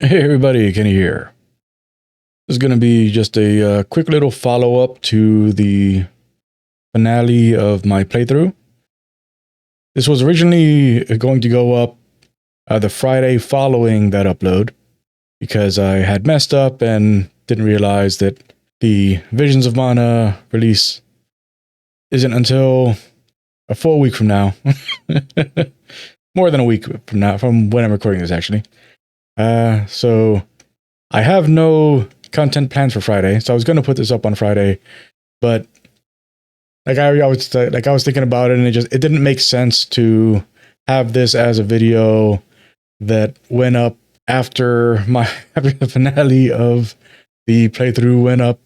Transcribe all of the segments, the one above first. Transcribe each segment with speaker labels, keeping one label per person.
Speaker 1: Hey everybody, Kenny here. This is going to be just a quick little follow-up to the finale of my playthrough. This was originally going to go up the Friday following that upload because I had messed up and didn't realize that the Visions of Mana release isn't until a full week from now. More than a week from now, from when I'm recording this actually. So I have no content plans for Friday, so I was going to put this up on Friday, but I was thinking about it, and it didn't make sense to have this as a video that went up after the finale of the playthrough went up,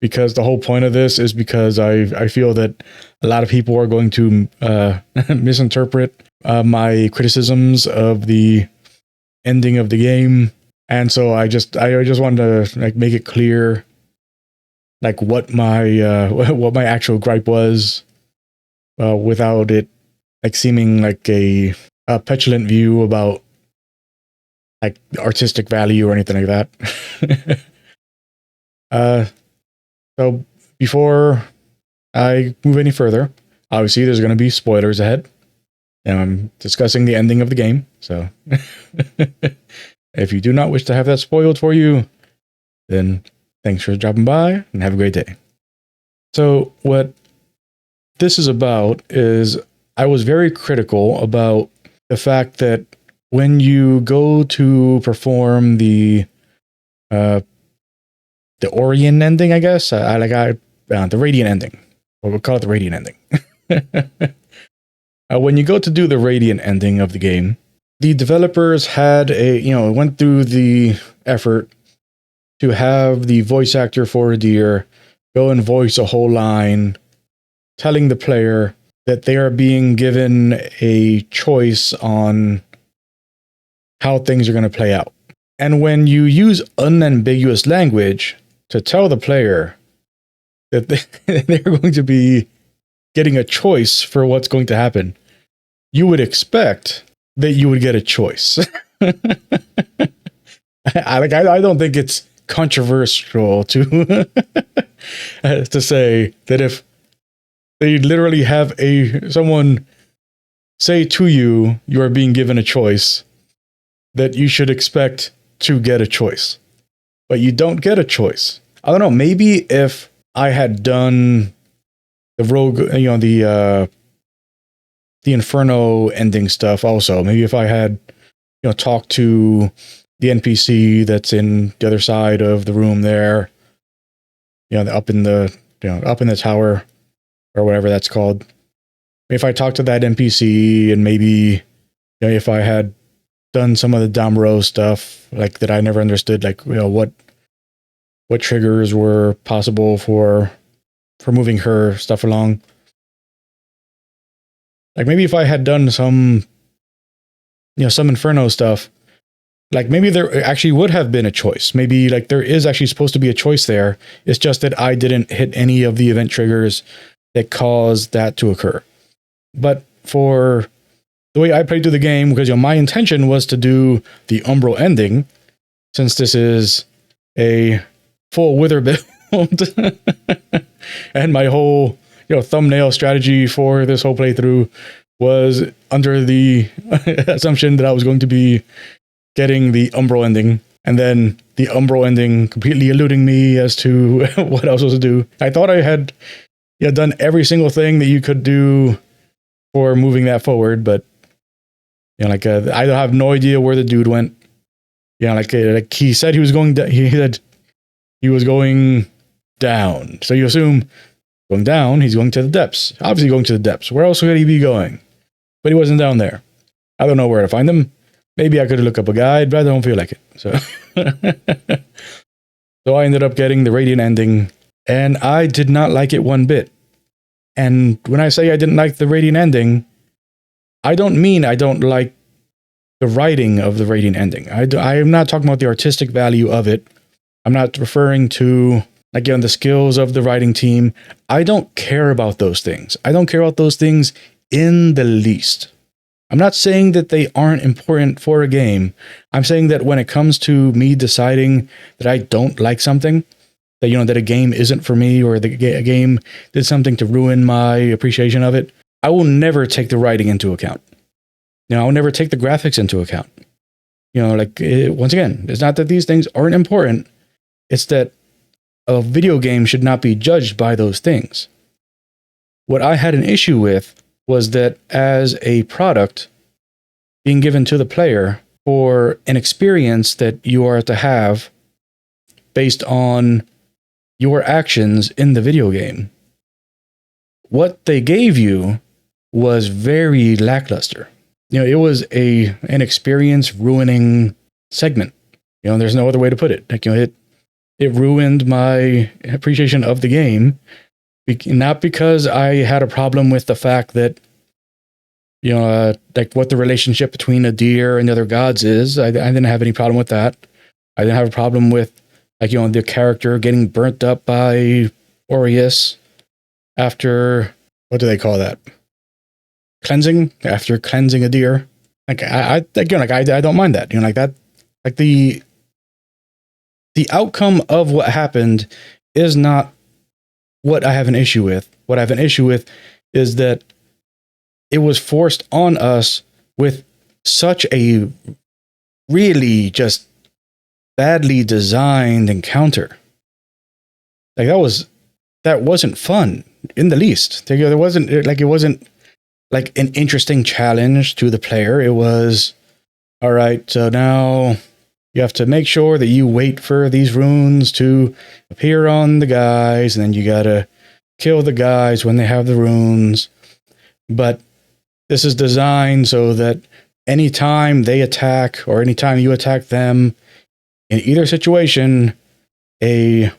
Speaker 1: because the whole point of this is because I feel that a lot of people are going to misinterpret my criticisms of the ending of the game. And so I just wanted to make it clear what my actual gripe was, without it seeming like a petulant view about artistic value or anything like that. So before I move any further, obviously there's going to be spoilers ahead, and I'm discussing the ending of the game. So if you do not wish to have that spoiled for you, then thanks for dropping by and have a great day. So what this is about is I was very critical about the fact that when you go to perform the Orion ending, I guess, the Radiant ending, or we'll call it the Radiant ending. When you go to do the Radiant ending of the game, the developers had went through the effort to have the voice actor for Adir go and voice a whole line telling the player that they are being given a choice on how things are going to play out. And when you use unambiguous language to tell the player that they're going to be getting a choice for what's going to happen, you would expect that you would get a choice. I don't think it's controversial to to say that if they literally have someone say to you, you are being given a choice, that you should expect to get a choice, but you don't get a choice. I don't know. Maybe if I had done the Rogue, the Inferno ending stuff also, maybe if I had, talked to the NPC that's in the other side of the room there, up in the tower or whatever that's called. If I talked to that NPC, and maybe, if I had done some of the Damro stuff that I never understood, what triggers were possible for moving her stuff along. Maybe if I had done some Inferno stuff, maybe there actually would have been a choice. Maybe there is actually supposed to be a choice there. It's just that I didn't hit any of the event triggers that caused that to occur. But for the way I played through the game, because my intention was to do the Umbral ending, since this is a full Wither build, and my whole thumbnail strategy for this whole playthrough was under the assumption that I was going to be getting the Umbral ending, and then the Umbral ending completely eluding me as to what I was supposed to do. I thought I had done every single thing that you could do for moving that forward, but I have no idea where the dude went. He said he was going he said he was going down. So you assume going down, he's going to the depths. Obviously going to the depths. Where else would he be going? But he wasn't down there. I don't know where to find him. Maybe I could look up a guide, but I don't feel like it. So I ended up getting the Radiant ending, and I did not like it one bit. And when I say I didn't like the Radiant ending, I don't mean I don't like the writing of the Radiant ending. I am not talking about the artistic value of it. I'm not referring to, the skills of the writing team. I don't care about those things. I don't care about those things in the least. I'm not saying that they aren't important for a game. I'm saying that when it comes to me deciding that I don't like something, that, that a game isn't for me, or a game did something to ruin my appreciation of it, I will never take the writing into account. I'll never take the graphics into account. Once again, it's not that these things aren't important. It's that a video game should not be judged by those things. What I had an issue with was that as a product being given to the player for an experience that you are to have based on your actions in the video game, what they gave you was very lackluster. It was an experience ruining segment. There's no other way to put it. It ruined my appreciation of the game, not because I had a problem with the fact that, what the relationship between a deer and the other gods is. I didn't have any problem with that. I didn't have a problem with, the character getting burnt up by Aureus after, what do they call that? Cleansing, after cleansing a deer. I don't mind that. The outcome of what happened is not what I have an issue with. What I have an issue with is that it was forced on us with such a really just badly designed encounter. That wasn't fun in the least. It wasn't like an interesting challenge to the player. It was, all right, so now you have to make sure that you wait for these runes to appear on the guys, and then you gotta kill the guys when they have the runes. But this is designed so that anytime they attack, or anytime you attack them, in either situation, a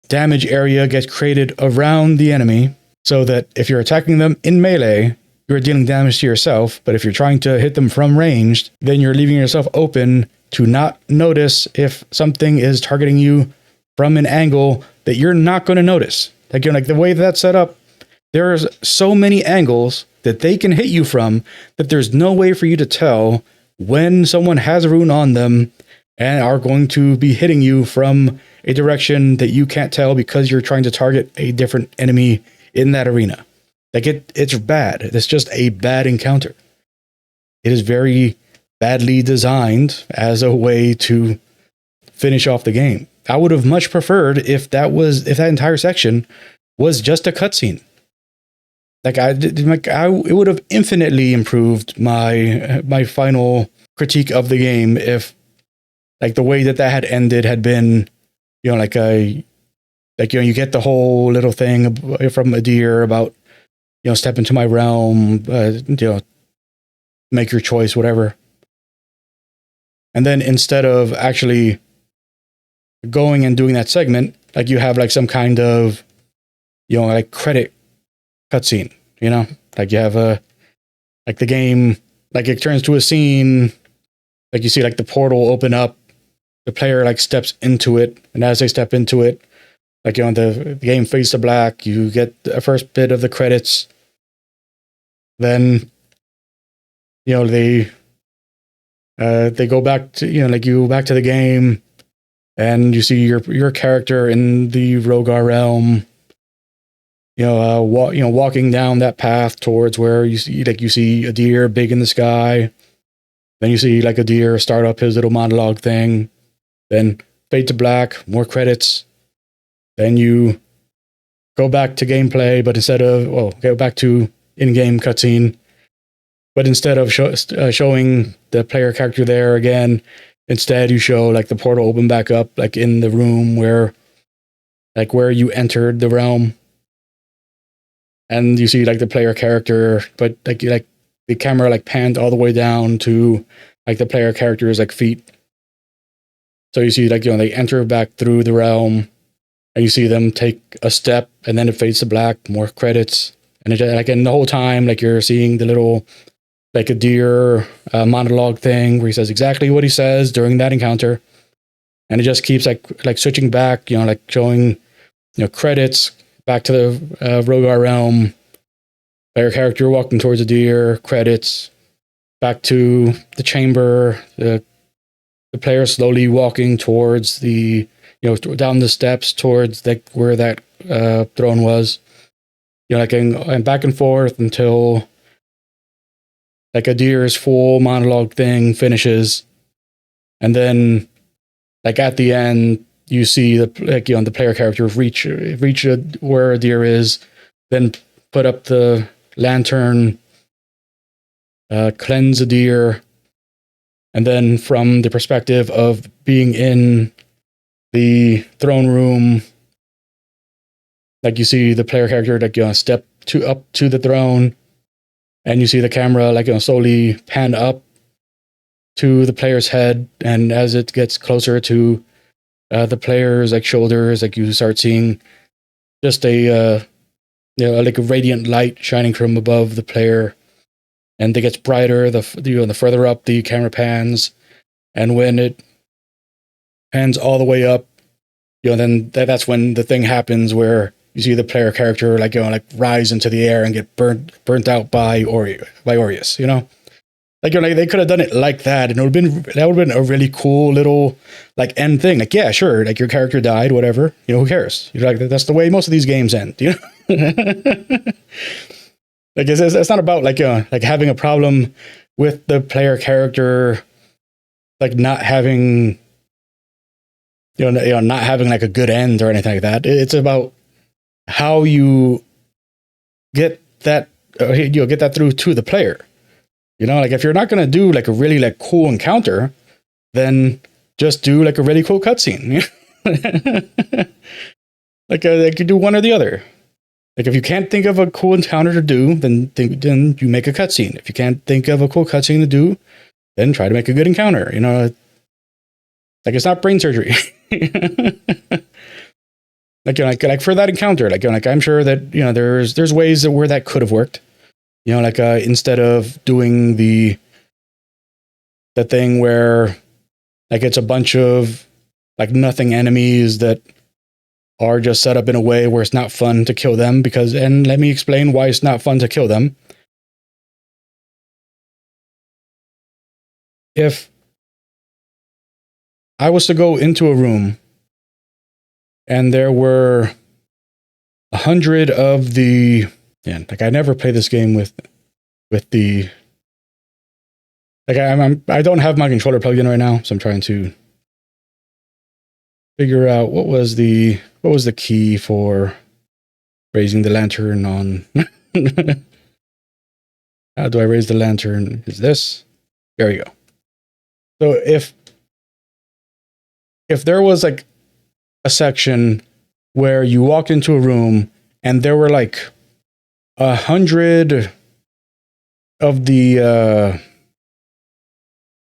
Speaker 1: damage area gets created around the enemy, so that if you're attacking them in melee, you're dealing damage to yourself. But if you're trying to hit them from ranged, then you're leaving yourself open to not notice if something is targeting you from an angle that you're not going to notice. The way that's set up, there's so many angles that they can hit you from that there's no way for you to tell when someone has a rune on them and are going to be hitting you from a direction that you can't tell because you're trying to target a different enemy in that arena. It's bad. It's just a bad encounter. It is very badly designed as a way to finish off the game. I would have much preferred if that entire section was just a cutscene. It would have infinitely improved my final critique of the game if, the way that had ended had been, you get the whole little thing from Adir about, step into my realm, make your choice, whatever. And then instead of actually going and doing that segment, you have some kind of, credit cutscene, you have the game, it turns to a scene, you see the portal open up, the player steps into it, and as they step into it, the game fades to black, you get the first bit of the credits, then they go back to you go back to the game, and you see your character in the Rogar realm, walking down that path towards where you see a deer big in the sky. Then you see a deer start up his little monologue thing. Then fade to black, more credits. Then you go back to gameplay, but instead of go back to in-game cutscene. But instead of showing the player character there again, instead you show the portal open back up, in the room where you entered the realm. And you see the player character, but the camera panned all the way down to the player character's feet. So you see they enter back through the realm, and you see them take a step, and then it fades to black, more credits, and and the whole time you're seeing the little a deer monologue thing where he says exactly what he says during that encounter, and it just keeps switching back, showing credits back to the Rogar realm, player character walking towards a deer, credits, back to the chamber, the player slowly walking towards the, down the steps towards where that throne was. Like and back and forth until like Adir's full monologue thing finishes, and then like at the end you see the player character reach where Adir is, then put up the lantern, cleanse Adir, and then from the perspective of being in the throne room, like you see the player character like step up to the throne, and you see the camera like slowly pan up to the player's head, and as it gets closer to the player's like shoulders, like you start seeing just a like a radiant light shining from above the player, and it gets brighter the further up the camera pans, and when it pans all the way up, then that's when the thing happens where you see the player character like rise into the air and get burnt out by Aureus. Like they could have done it like that, and that would have been a really cool little like end thing. Like, yeah, sure, like your character died, whatever. Who cares? Like that's the way most of these games end. Like it's not about like having a problem with the player character like not having not having like a good end or anything like that. It's about how you get that get that through to the player. Like if you're not going to do like a really like cool encounter, then just do like a really cool cutscene. Like you do one or the other. Like if you can't think of a cool encounter to do, then you make a cutscene. If you can't think of a cool cutscene to do, then try to make a good encounter. Like it's not brain surgery. Like for that encounter, like I'm sure that there's ways where that could have worked. Like instead of doing the thing where like it's a bunch of like nothing enemies that are just set up in a way where it's not fun to kill them, and let me explain why it's not fun to kill them. If I was to go into a room and there were 100 of the, like I never play this game with the, like I don't have my controller plugged in right now, so I'm trying to figure out what was the key for raising the lantern on. How do I raise the lantern? Is this? There we go. So if there was like a section where you walked into a room and there were like 100 of the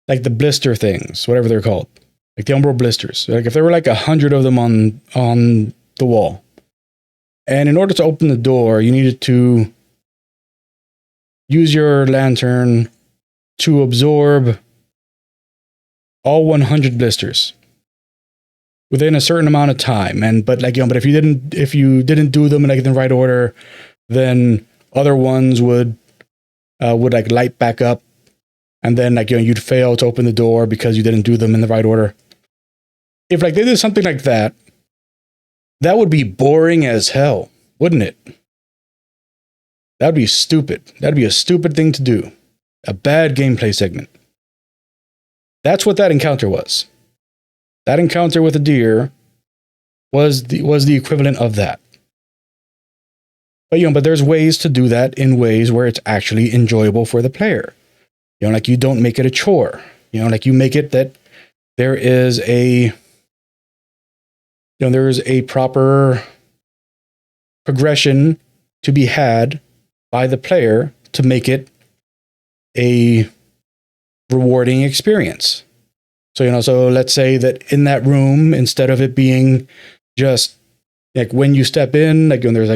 Speaker 1: like the blister things, whatever they're called, like the umbral blisters. Like if there were like 100 of them on the wall, and in order to open the door, you needed to use your lantern to absorb all 100 blisters within a certain amount of time. But if you didn't do them in the right order, then other ones would like light back up, and then you'd fail to open the door because you didn't do them in the right order. If they did something like that, that would be boring as hell, wouldn't it? That'd be stupid. That'd be a stupid thing to do. A bad gameplay segment. That's what that encounter was. That encounter with Adir was the equivalent of that. But there's ways to do that in ways where it's actually enjoyable for the player. Like you don't make it a chore. Like you make it that there is a proper progression to be had by the player to make it a rewarding experience. So let's say that in that room, instead of it being just like when you step in, like when there's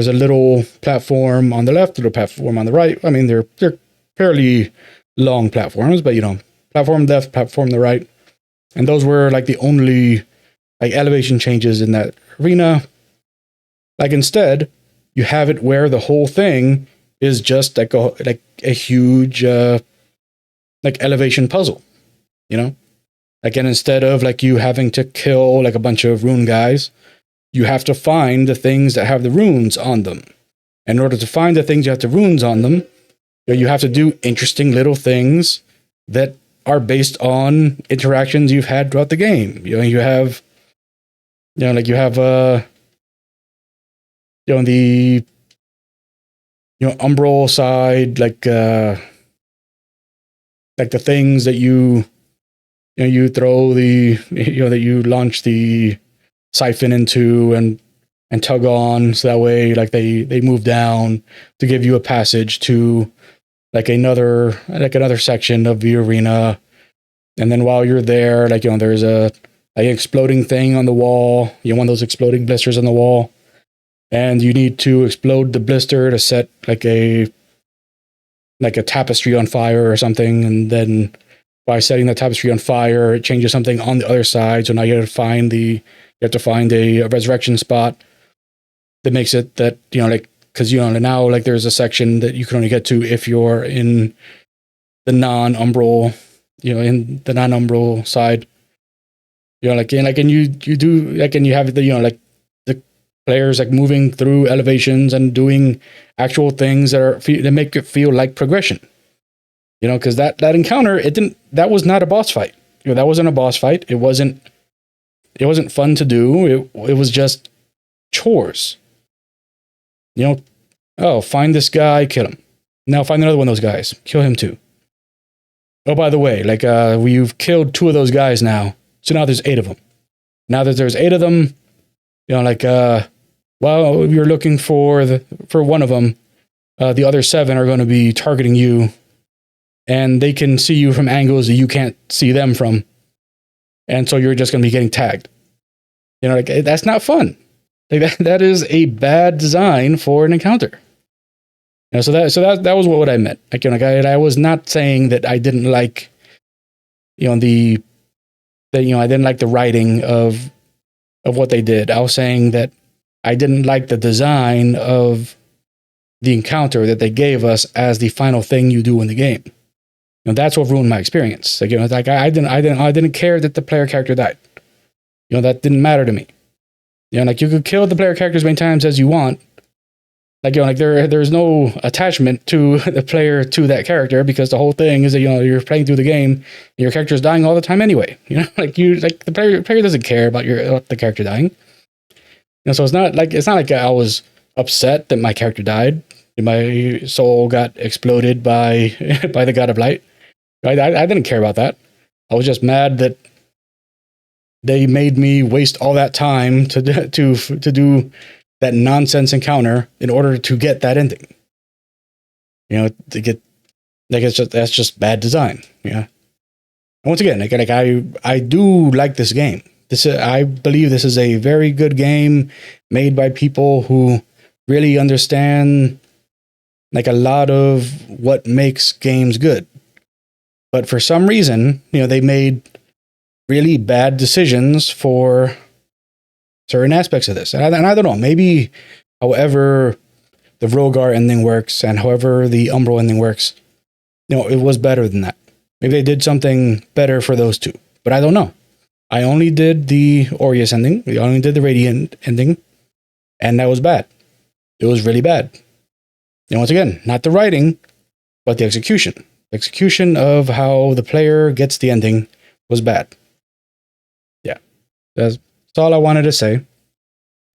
Speaker 1: a little platform on the left, a little platform on the right. I mean, they're fairly long platforms, but platform left, platform the right, and those were like the only like elevation changes in that arena. Like instead, you have it where the whole thing is just like a huge like elevation puzzle, you know? Like, and instead of like you having to kill like a bunch of rune guys, you have to find the things that have the runes on them. And in order to find the things that have the runes on them, you have to do interesting little things that are based on interactions you've had throughout the game. You have the umbral side, like the things that you throw that you launch the siphon into and tug on, so that way like they move down to give you a passage to like another section of the arena. And then while you're there, there's an exploding thing on the wall, one of those exploding blisters on the wall, and you need to explode the blister to set like a tapestry on fire or something. And then by setting the tapestry on fire, it changes something on the other side. So now you have to find a resurrection spot that makes it that, because now like there's a section that you can only get to if you're in the non-umbral, in the non-umbral side. And you do like, and you have the the players like moving through elevations and doing actual things that make it feel like progression. Because that encounter, that was not a boss fight. That wasn't a boss fight. It wasn't fun to do. It was just chores. Find this guy, kill him. Now find another one of those guys, kill him too. Oh, by the way, you've killed 2 of those guys now, so now there's 8 of them. Now that there's 8 of them, while you're looking for one of them, the other 7 are going to be targeting you, and they can see you from angles that you can't see them from, and so you're just going to be getting tagged. That's not fun. That is a bad design for an encounter. So that was what I meant. I was not saying that I didn't like, I didn't like the writing of what they did. I was saying that I didn't like the design of the encounter that they gave us as the final thing you do in the game. That's what ruined my experience. I didn't care that the player character died. That didn't matter to me. You could kill the player character as many times as you want. There's no attachment to the player to that character, because the whole thing is that you're playing through the game and your character is dying all the time anyway. The player doesn't care about the character dying. So it's not like I was upset that my character died and my soul got exploded by the God of Light. I didn't care about that. I was just mad that they made me waste all that time to do that nonsense encounter in order to get that ending. To get that's just bad design. And once again, I do like this game. I believe this is a very good game made by people who really understand a lot of what makes games good. But for some reason, they made really bad decisions for certain aspects of this. And I don't know, maybe however the Rogar ending works and however the Umbral ending works, it was better than that. Maybe they did something better for those 2, but I don't know. I only did the Aureus ending, I only did the Radiant ending, and that was bad. It was really bad. And once again, not the writing, but the execution. The execution of how the player gets the ending was bad. Yeah. That's all I wanted to say,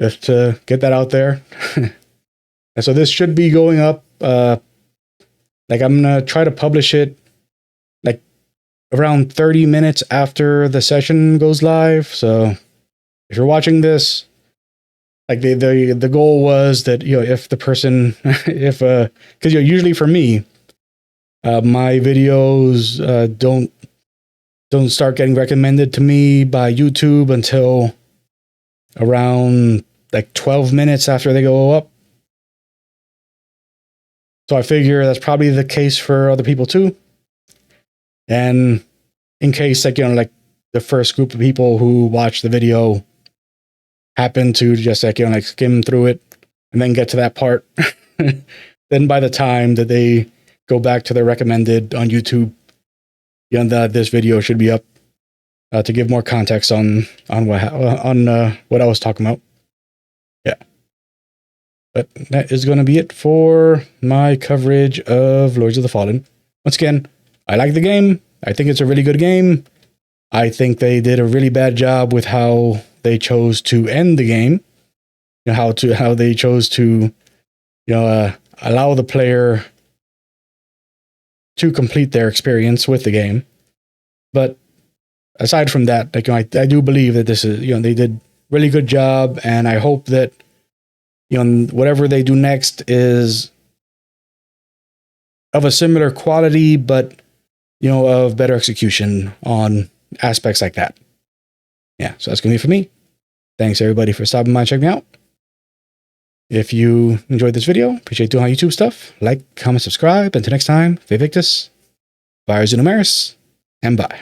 Speaker 1: just to get that out there. And so this should be going up, I'm going to try to publish it around 30 minutes after the session goes live. So if you're watching this, the goal was that, if the person, because usually for me, my videos don't start getting recommended to me by YouTube until around 12 minutes after they go up. So I figure that's probably the case for other people too. And in case the first group of people who watch the video happen to just skim through it and then get to that part, then by the time that they go back to their recommended on YouTube, this video should be up to give more context on what I was talking about. Yeah. But that is going to be it for my coverage of Lords of the Fallen. Once again, I like the game. I think it's a really good game. I think they did a really bad job with how they chose to end the game. How they chose to, allow the player to complete their experience with the game. But aside from that, I do believe that this is, they did really good job, and I hope that, whatever they do next is of a similar quality, but, of better execution on aspects like that. Yeah, so that's going to be it for me. Thanks everybody for stopping by and checking me out. If you enjoyed this video, appreciate doing our YouTube stuff. Like, comment, subscribe. Until next time, Vivictus, Virus Numeris, and bye.